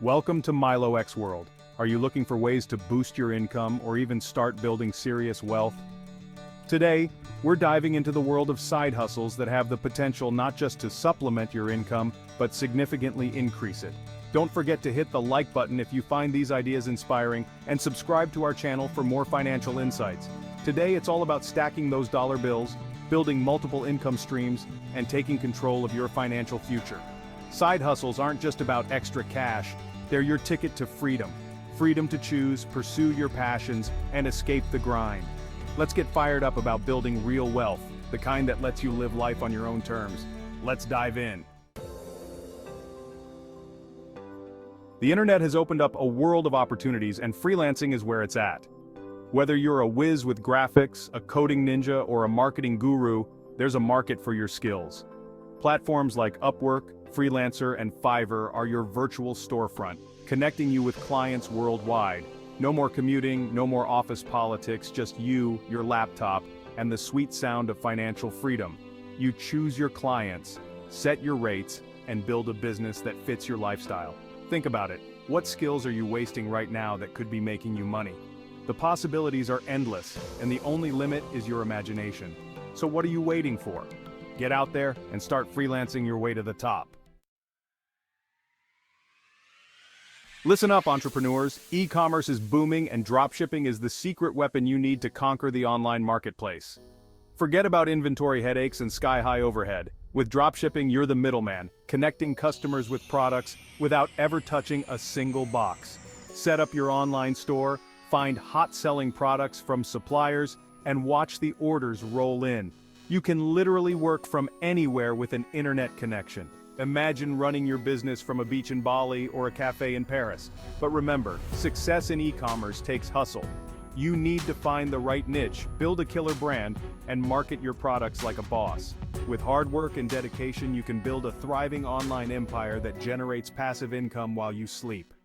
Welcome to MiloX World. Are you looking for ways to boost your income or even start building serious wealth? Today, we're diving into the world of side hustles that have the potential not just to supplement your income, but significantly increase it. Don't forget to hit the like button if you find these ideas inspiring, and subscribe to our channel for more financial insights. Today it's all about stacking those dollar bills, building multiple income streams, and taking control of your financial future. Side hustles aren't just about extra cash, they're your ticket to freedom. Freedom to choose, pursue your passions, and escape the grind. Let's get fired up about building real wealth, the kind that lets you live life on your own terms. Let's dive in. The internet has opened up a world of opportunities, and freelancing is where it's at. Whether you're a whiz with graphics, a coding ninja, or a marketing guru, there's a market for your skills. Platforms like Upwork, Freelancer, and Fiverr are your virtual storefront, connecting you with clients worldwide. No more commuting, no more office politics, just you, your laptop, and the sweet sound of financial freedom. You choose your clients, set your rates, and build a business that fits your lifestyle. Think about it. What skills are you wasting right now that could be making you money? The possibilities are endless, and the only limit is your imagination. So what are you waiting for? Get out there and start freelancing your way to the top. Listen up, entrepreneurs. E-commerce is booming, and dropshipping is the secret weapon you need to conquer the online marketplace. Forget about inventory headaches and sky-high overhead. With dropshipping, you're the middleman, connecting customers with products without ever touching a single box. Set up your online store, find hot-selling products from suppliers, and watch the orders roll in. You can literally work from anywhere with an internet connection. Imagine running your business from a beach in Bali or a cafe in Paris. But remember, success in e-commerce takes hustle. You need to find the right niche, build a killer brand, and market your products like a boss. With hard work and dedication, you can build a thriving online empire that generates passive income while you sleep.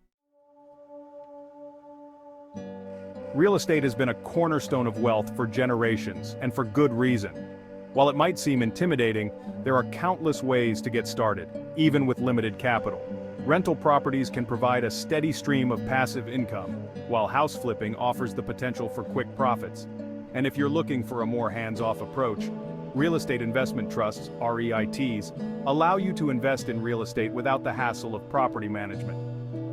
Real estate has been a cornerstone of wealth for generations, and for good reason. While it might seem intimidating, there are countless ways to get started, even with limited capital. Rental properties can provide a steady stream of passive income, while house flipping offers the potential for quick profits. And if you're looking for a more hands-off approach, real estate investment trusts, REITs, allow you to invest in real estate without the hassle of property management.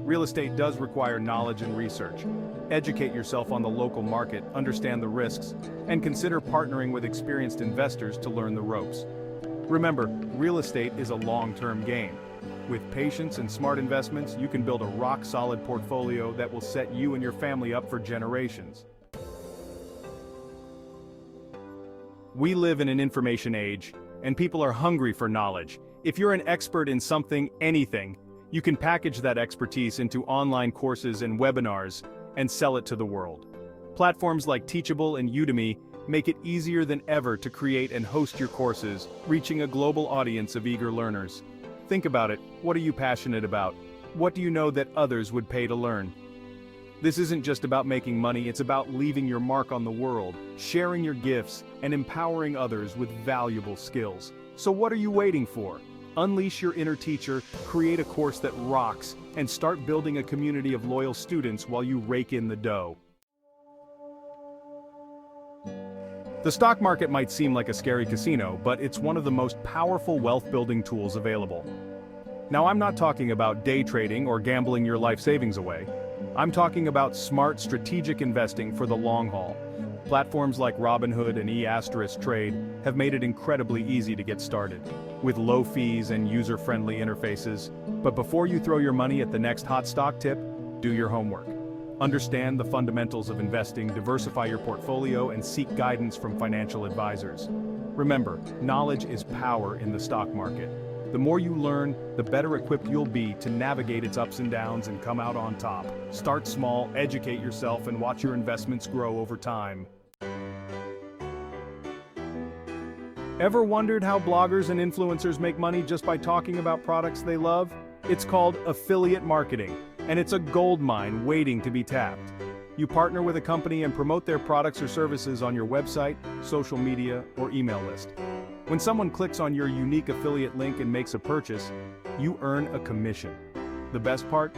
Real estate does require knowledge and research. Educate yourself on the local market, understand the risks, and consider partnering with experienced investors to learn the ropes. Remember, real estate is a long-term game. With patience and smart investments, you can build a rock-solid portfolio that will set you and your family up for generations. We live in an information age, and people are hungry for knowledge. If you're an expert in something, anything, you can package that expertise into online courses and webinars and sell it to the world. Platforms like Teachable and Udemy make it easier than ever to create and host your courses, reaching a global audience of eager learners. Think about it. What are you passionate about? What do you know that others would pay to learn? This isn't just about making money, it's about leaving your mark on the world, sharing your gifts, and empowering others with valuable skills. So what are you waiting for? Unleash your inner teacher, create a course that rocks, and start building a community of loyal students while you rake in the dough. The stock market might seem like a scary casino, but it's one of the most powerful wealth-building tools available. Now, I'm not talking about day trading or gambling your life savings away. I'm talking about smart, strategic investing for the long haul. Platforms like Robinhood and e*Trade have made it incredibly easy to get started, with low fees and user-friendly interfaces. But before you throw your money at the next hot stock tip, do your homework. Understand the fundamentals of investing, diversify your portfolio, and seek guidance from financial advisors. Remember, knowledge is power in the stock market. The more you learn, the better equipped you'll be to navigate its ups and downs and come out on top. Start small, educate yourself, and watch your investments grow over time. Ever wondered how bloggers and influencers make money just by talking about products they love? It's called affiliate marketing, and it's a goldmine waiting to be tapped. You partner with a company and promote their products or services on your website, social media, or email list. When someone clicks on your unique affiliate link and makes a purchase, you earn a commission. The best part?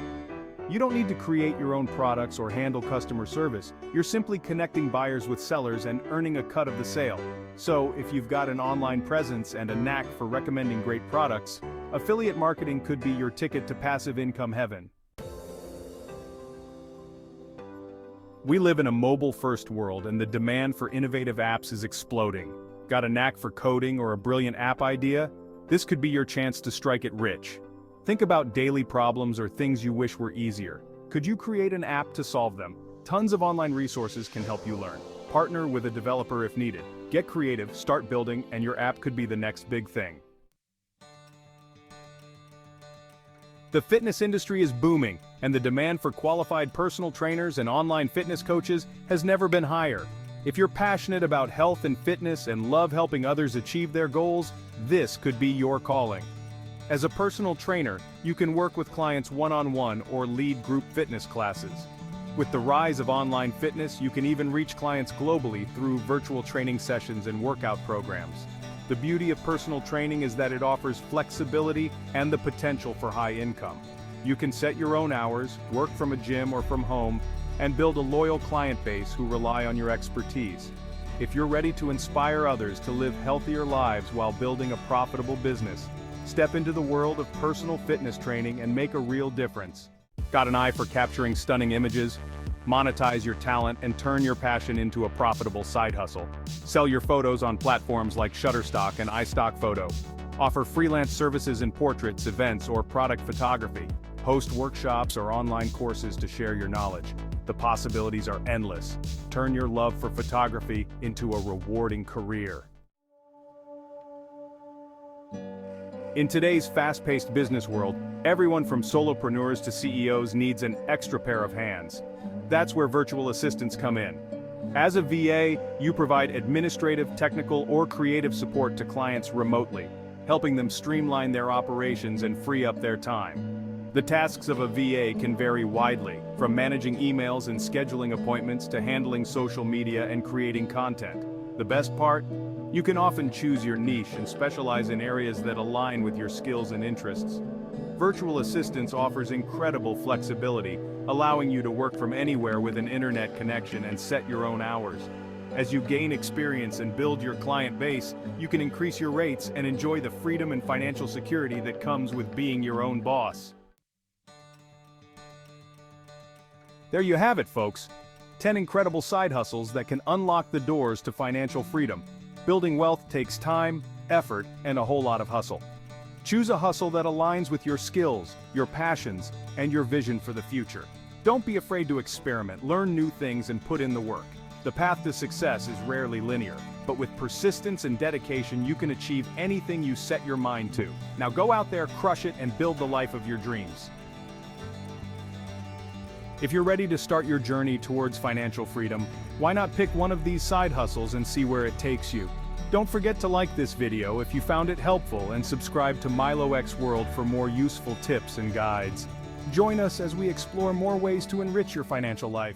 You don't need to create your own products or handle customer service. You're simply connecting buyers with sellers and earning a cut of the sale. So, if you've got an online presence and a knack for recommending great products, affiliate marketing could be your ticket to passive income heaven. We live in a mobile-first world, and the demand for innovative apps is exploding. Got a knack for coding or a brilliant app idea? This could be your chance to strike it rich. Think about daily problems or things you wish were easier. Could you create an app to solve them? Tons of online resources can help you learn. Partner with a developer if needed. Get creative, start building, and your app could be the next big thing. The fitness industry is booming, and the demand for qualified personal trainers and online fitness coaches has never been higher. If you're passionate about health and fitness and love helping others achieve their goals, this could be your calling. As a personal trainer, you can work with clients one-on-one or lead group fitness classes. With the rise of online fitness, you can even reach clients globally through virtual training sessions and workout programs. The beauty of personal training is that it offers flexibility and the potential for high income. You can set your own hours, work from a gym or from home, and build a loyal client base who rely on your expertise. If you're ready to inspire others to live healthier lives while building a profitable business, step into the world of personal fitness training and make a real difference. Got an eye for capturing stunning images? Monetize your talent and turn your passion into a profitable side hustle. Sell your photos on platforms like Shutterstock and iStock Photo. Offer freelance services in portraits, events, or product photography. Host workshops or online courses to share your knowledge. The possibilities are endless. Turn your love for photography into a rewarding career. In today's fast-paced business world, everyone from solopreneurs to CEOs needs an extra pair of hands. That's where virtual assistants come in. As a VA, you provide administrative, technical, or creative support to clients remotely, helping them streamline their operations and free up their time. The tasks of a VA can vary widely, from managing emails and scheduling appointments to handling social media and creating content. The best part? You can often choose your niche and specialize in areas that align with your skills and interests. Virtual Assistants offers incredible flexibility, allowing you to work from anywhere with an internet connection and set your own hours. As you gain experience and build your client base, you can increase your rates and enjoy the freedom and financial security that comes with being your own boss. There you have it, folks. 10 incredible side hustles that can unlock the doors to financial freedom. Building wealth takes time, effort, and a whole lot of hustle. Choose a hustle that aligns with your skills, your passions, and your vision for the future. Don't be afraid to experiment, learn new things, and put in the work. The path to success is rarely linear, but with persistence and dedication, you can achieve anything you set your mind to. Now go out there, crush it, and build the life of your dreams. If you're ready to start your journey towards financial freedom, why not pick one of these side hustles and see where it takes you? Don't forget to like this video if you found it helpful and subscribe to Milo X World for more useful tips and guides. Join us as we explore more ways to enrich your financial life.